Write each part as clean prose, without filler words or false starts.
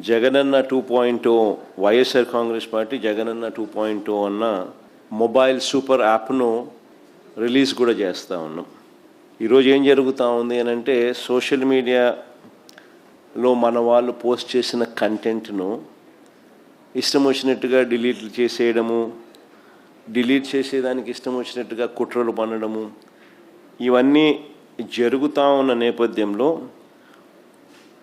Jagananna 2.0 YSR Congress party Jagananna 2.0 అన్న mobile super యాప్ను release కూడా చేస్తూ ఉన్నాం. ఈరోజు ఏం జరుగుతూ ఉంది అని అంటే, సోషల్ మీడియాలో మన వాళ్ళు పోస్ట్ చేసిన కంటెంట్ను ఇష్టం వచ్చినట్టుగా డిలీట్ చేసేయడము, డిలీట్ చేసేదానికి ఇష్టం వచ్చినట్టుగా కుట్రలు పన్నడము, ఇవన్నీ జరుగుతూ ఉన్న నేపథ్యంలో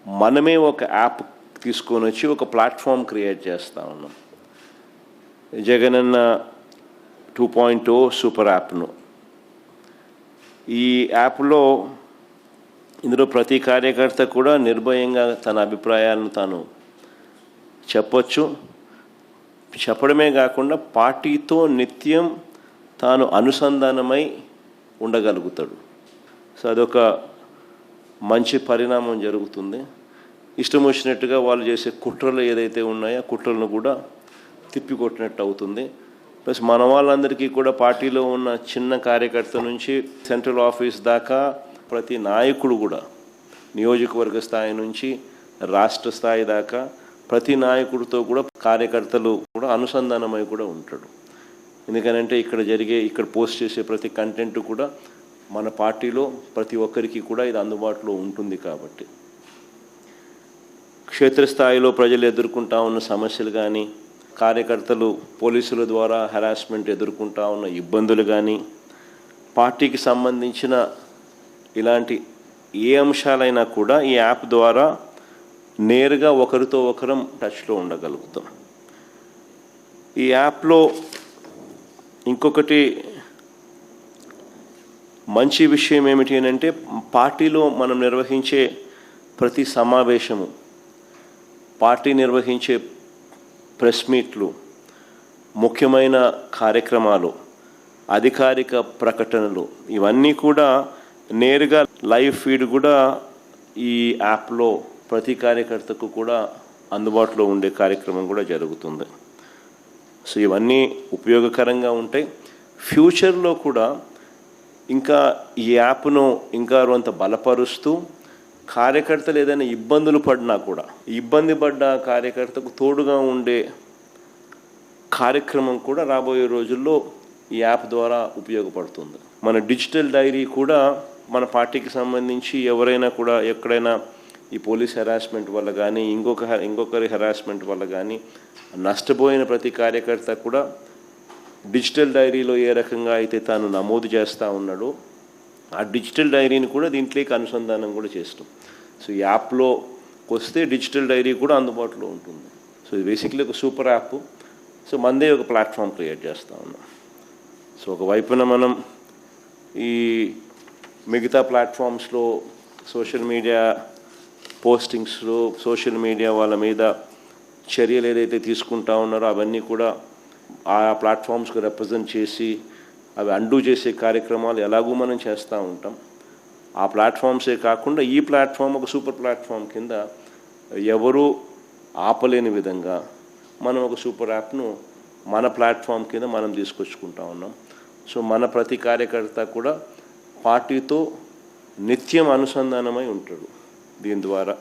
మనమే ఒక యాప్ తీసుకొని వచ్చి ఒక ప్లాట్ఫామ్ క్రియేట్ చేస్తూ ఉన్నాం. జగనన్న 2.0 సూపర్ యాప్ను. ఈ యాప్లో ఇందులో ప్రతి కార్యకర్త కూడా నిర్భయంగా తన అభిప్రాయాలను తాను చెప్పొచ్చు. చెప్పడమే కాకుండా పార్టీతో నిత్యం తాను అనుసంధానమై ఉండగలుగుతాడు. సో అదొక మంచి పరిణామం జరుగుతుంది. ఇష్టం వచ్చినట్టుగా వాళ్ళు చేసే కుట్రలు ఏదైతే ఉన్నాయో ఆ కుట్రలను కూడా తిప్పికొట్టినట్టు అవుతుంది. ప్లస్ మన వాళ్ళందరికీ కూడా పార్టీలో ఉన్న చిన్న కార్యకర్త నుంచి సెంట్రల్ ఆఫీస్ దాకా ప్రతి నాయకుడు కూడా, నియోజకవర్గ స్థాయి నుంచి రాష్ట్ర స్థాయి దాకా ప్రతి నాయకుడితో కూడా కార్యకర్తలు కూడా అనుసంధానమై కూడా ఉంటాడు. ఎందుకనంటే ఇక్కడ పోస్ట్ చేసే ప్రతి కంటెంట్ కూడా మన పార్టీలో ప్రతి ఒక్కరికి కూడా ఇది అందుబాటులో ఉంటుంది. కాబట్టి క్షేత్రస్థాయిలో ప్రజలు ఎదుర్కొంటా ఉన్న సమస్యలు కానీ, కార్యకర్తలు పోలీసుల ద్వారా హెరాస్మెంట్ ఎదుర్కొంటా ఉన్న ఇబ్బందులు కానీ, పార్టీకి సంబంధించిన ఇలాంటి ఏ అంశాలైనా కూడా ఈ యాప్ ద్వారా నేరుగా ఒకరితో ఒకరం టచ్లో ఉండగలుగుతాం. ఈ యాప్లో ఇంకొకటి మంచి విషయం ఏమిటి అని అంటే, పార్టీలో మనం నిర్వహించే ప్రతి సమావేశము, పార్టీ నిర్వహించే ప్రెస్ మీట్లు, ముఖ్యమైన కార్యక్రమాలు, అధికారిక ప్రకటనలు, ఇవన్నీ కూడా నేరుగా లైవ్ ఫీడ్ కూడా ఈ యాప్లో ప్రతి కార్యకర్తకు కూడా అందుబాటులో ఉండే కార్యక్రమం కూడా జరుగుతుంది. సో ఇవన్నీ ఉపయోగకరంగా ఉంటాయి. ఫ్యూచర్లో కూడా ఇంకా ఈ యాప్ను ఇంకా కొంత బలపరుస్తూ, కార్యకర్తలు ఏదైనా ఇబ్బందులు పడినా కూడా ఇబ్బంది పడ్డ కార్యకర్తకు తోడుగా ఉండే కార్యక్రమం కూడా రాబోయే రోజుల్లో ఈ యాప్ ద్వారా ఉపయోగపడుతుంది. మన డిజిటల్ డైరీ కూడా మన పార్టీకి సంబంధించి ఎవరైనా కూడా ఎక్కడైనా ఈ పోలీస్ హెరాస్మెంట్ వల్ల కానీ ఇంకొకరి హెరాస్మెంట్ వల్ల కానీ నష్టపోయిన ప్రతి కార్యకర్త కూడా డిజిటల్ డైరీలో ఏ రకంగా అయితే తాను నమోదు చేస్తూ ఉన్నాడో ఆ డిజిటల్ డైరీని కూడా దీంట్లోకి అనుసంధానం కూడా చేస్తాం. సో ఈ యాప్లో వస్తే డిజిటల్ డైరీ కూడా అందుబాటులో ఉంటుంది. సో ఇది బేసిక్లీ ఒక సూపర్ యాప్. సో మనదే ఒక ప్లాట్ఫామ్ క్రియేట్ చేస్తూ ఉన్నాం. సో ఒకవైపున మనం ఈ మిగతా ప్లాట్ఫామ్స్లో సోషల్ మీడియా పోస్టింగ్స్లో సోషల్ మీడియా వాళ్ళ మీద చర్యలు ఏదైతే తీసుకుంటా ఉన్నారో అవన్నీ కూడా ఆ ప్లాట్ఫామ్స్కి రిప్రజెంట్ చేసి అవి అండూ చేసే కార్యక్రమాలు ఎలాగూ మనం చేస్తూ ఉంటాం. ఆ ప్లాట్ఫామ్సే కాకుండా ఈ ప్లాట్ఫామ్ ఒక సూపర్ ప్లాట్ఫామ్ కింద ఎవరూ ఆపలేని విధంగా మనం ఒక సూపర్ యాప్ను మన ప్లాట్ఫామ్ కింద మనం తీసుకొచ్చుకుంటా ఉన్నాం. సో మన ప్రతి కార్యకర్త కూడా పార్టీతో నిత్యం అనుసంధానమై ఉంటాడు దీని ద్వారా.